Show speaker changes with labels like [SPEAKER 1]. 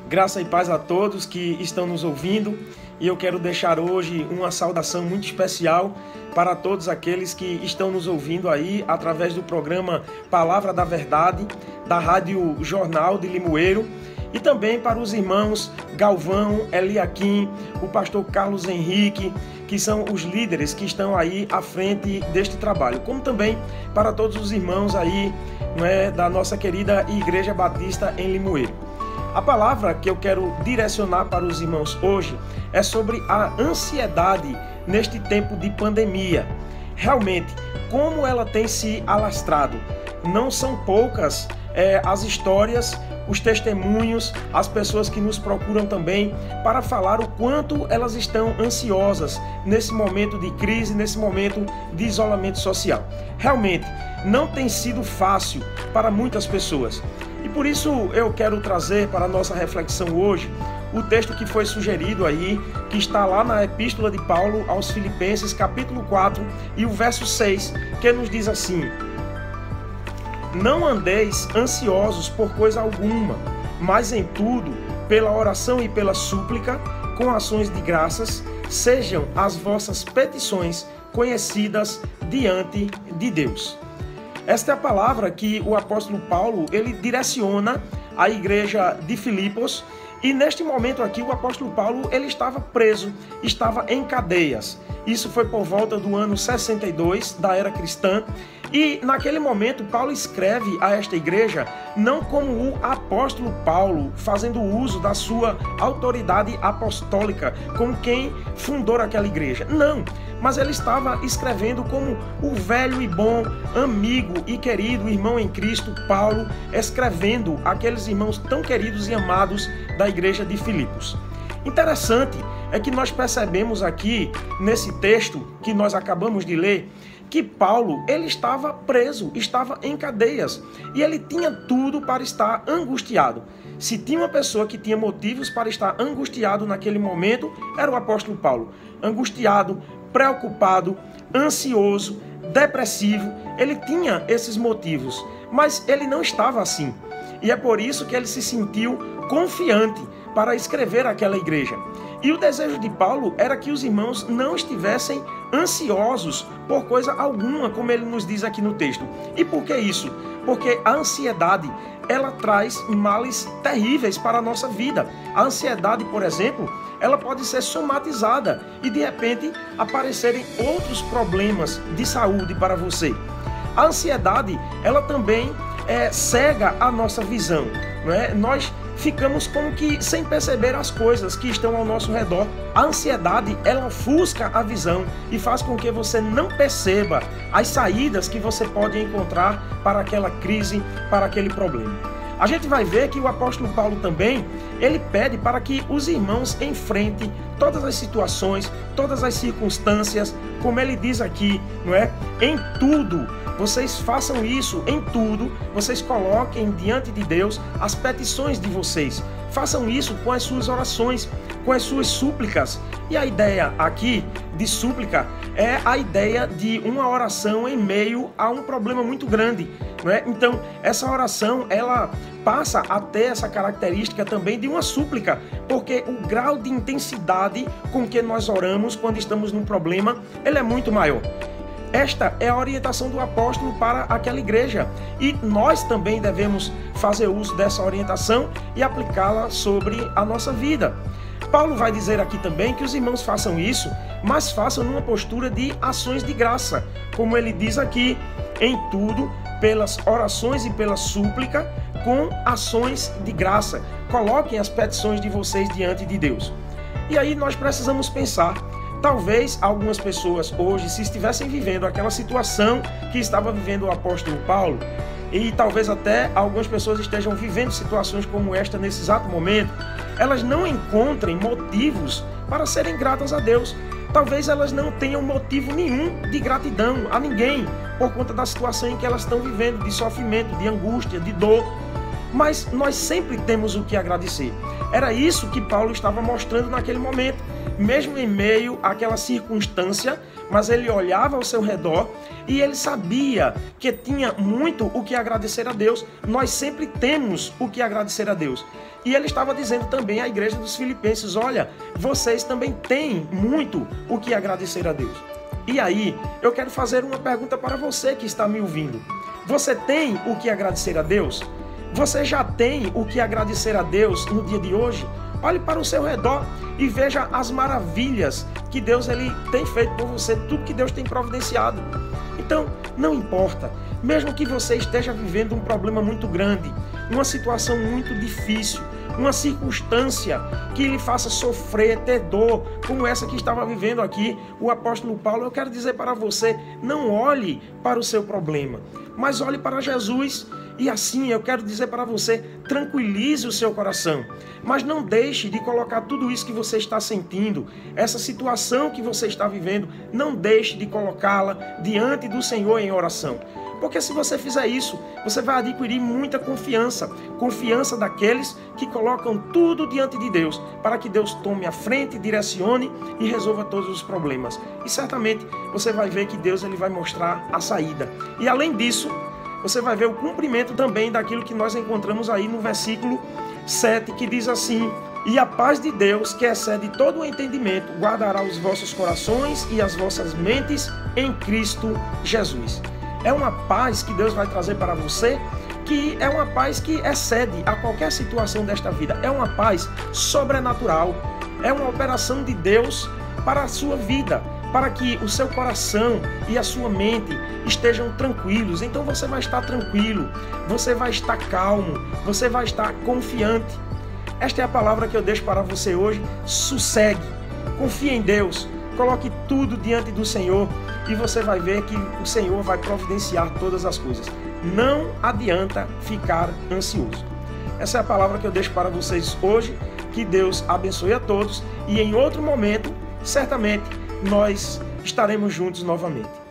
[SPEAKER 1] Graça e paz a todos que estão nos ouvindo, e eu quero deixar hoje uma saudação muito especial para todos aqueles que estão nos ouvindo aí através do programa Palavra da Verdade, da Rádio Jornal de Limoeiro, e também para os irmãos Galvão, Eliakim, o pastor Carlos Henrique, que são os líderes que estão aí à frente deste trabalho, como também para todos os irmãos aí, da nossa querida Igreja Batista em Limoeiro. A palavra que eu quero direcionar para os irmãos hoje é sobre a ansiedade neste tempo de pandemia. Realmente, como ela tem se alastrado. Não são poucas as histórias, os testemunhos, as pessoas que nos procuram também para falar o quanto elas estão ansiosas nesse momento de crise, nesse momento de isolamento social. Realmente, não tem sido fácil para muitas pessoas. E por isso eu quero trazer para a nossa reflexão hoje o texto que foi sugerido aí, que está lá na Epístola de Paulo aos Filipenses, capítulo 4 e o verso 6, que nos diz assim: Não andeis ansiosos por coisa alguma, mas em tudo, pela oração e pela súplica, com ações de graças, sejam as vossas petições conhecidas diante de Deus. Esta é a palavra que o apóstolo Paulo, ele direciona à igreja de Filipos, e neste momento aqui o apóstolo Paulo, ele estava preso, estava em cadeias. Isso foi por volta do ano 62 da era cristã, e naquele momento Paulo escreve a esta igreja não como o apóstolo Paulo, fazendo uso da sua autoridade apostólica, como quem fundou aquela igreja. Não, mas ele estava escrevendo como o velho e bom amigo e querido irmão em Cristo, Paulo, escrevendo aqueles irmãos tão queridos e amados da igreja de Filipos. Interessante é que nós percebemos aqui, nesse texto que nós acabamos de ler, que Paulo, ele estava preso, estava em cadeias, e ele tinha tudo para estar angustiado. Se tinha uma pessoa que tinha motivos para estar angustiado naquele momento, era o apóstolo Paulo. Angustiado, preocupado, ansioso, depressivo, ele tinha esses motivos, mas ele não estava assim. E é por isso que ele se sentiu confiante para escrever aquela igreja. E o desejo de Paulo era que os irmãos não estivessem ansiosos por coisa alguma, como ele nos diz aqui no texto. E por que isso? Porque a ansiedade, ela traz males terríveis para a nossa vida. A ansiedade, por exemplo, ela pode ser somatizada e de repente aparecerem outros problemas de saúde para você. A ansiedade, ela também cega a nossa visão, não é? Nós ficamos como que sem perceber as coisas que estão ao nosso redor. A ansiedade, ela ofusca a visão e faz com que você não perceba as saídas que você pode encontrar para aquela crise, para aquele problema. A gente vai ver que o apóstolo Paulo também, ele pede para que os irmãos enfrentem todas as situações, todas as circunstâncias, como ele diz aqui, não é? Em tudo, vocês façam isso, em tudo, vocês coloquem diante de Deus as petições de vocês. Façam isso com as suas orações, com as suas súplicas. E a ideia aqui de súplica é a ideia de uma oração em meio a um problema muito grande, não é? Então, essa oração, ela passa a ter essa característica também de uma súplica, porque o grau de intensidade com que nós oramos quando estamos num problema, ele é muito maior. Esta é a orientação do apóstolo para aquela igreja, e nós também devemos fazer uso dessa orientação e aplicá-la sobre a nossa vida. Paulo vai dizer aqui também que os irmãos façam isso, mas façam numa postura de ações de graça, como ele diz aqui, em tudo, pelas orações e pela súplica, com ações de graça. Coloquem as petições de vocês diante de Deus. E aí nós precisamos pensar, talvez algumas pessoas hoje, se estivessem vivendo aquela situação que estava vivendo o apóstolo Paulo, e talvez até algumas pessoas estejam vivendo situações como esta nesse exato momento, elas não encontrem motivos para serem gratas a Deus. Talvez elas não tenham motivo nenhum de gratidão a ninguém por conta da situação em que elas estão vivendo, de sofrimento, de angústia, de dor. Mas nós sempre temos o que agradecer. Era isso que Paulo estava mostrando naquele momento. mesmo em meio àquela circunstância, mas ele olhava ao seu redor e ele sabia que tinha muito o que agradecer a Deus. Nós sempre temos o que agradecer a Deus. E ele estava dizendo também à igreja dos Filipenses: olha, vocês também têm muito o que agradecer a Deus. E aí, eu quero fazer uma pergunta para você que está me ouvindo. Você tem o que agradecer a Deus? Você já tem o que agradecer a Deus no dia de hoje? Olhe para o seu redor e veja as maravilhas que Deus ele tem feito por você, tudo que Deus tem providenciado. Então, não importa, mesmo que você esteja vivendo um problema muito grande, uma situação muito difícil, uma circunstância que lhe faça sofrer, ter dor, como essa que estava vivendo aqui o apóstolo Paulo, eu quero dizer para você, não olhe para o seu problema, mas olhe para Jesus. E assim eu quero dizer para você, tranquilize o seu coração, mas não deixe de colocar tudo isso que você está sentindo, essa situação que você está vivendo, não deixe de colocá-la diante do Senhor em oração. Porque se você fizer isso, você vai adquirir muita confiança, confiança daqueles que colocam tudo diante de Deus, para que Deus tome a frente, direcione e resolva todos os problemas. E certamente você vai ver que Deus ele vai mostrar a saída. E além disso, você vai ver o cumprimento também daquilo que nós encontramos aí no versículo 7, que diz assim: e a paz de Deus, que excede todo o entendimento, guardará os vossos corações e as vossas mentes em Cristo Jesus. É uma paz que Deus vai trazer para você, que é uma paz que excede a qualquer situação desta vida. É uma paz sobrenatural, é uma operação de Deus para a sua vida, para que o seu coração e a sua mente estejam tranquilos. Então você vai estar tranquilo, você vai estar calmo, você vai estar confiante. Esta é a palavra que eu deixo para você hoje. Sossegue, confie em Deus, coloque tudo diante do Senhor e você vai ver que o Senhor vai providenciar todas as coisas. Não adianta ficar ansioso. Essa é a palavra que eu deixo para vocês hoje. Que Deus abençoe a todos e em outro momento, certamente, nós estaremos juntos novamente.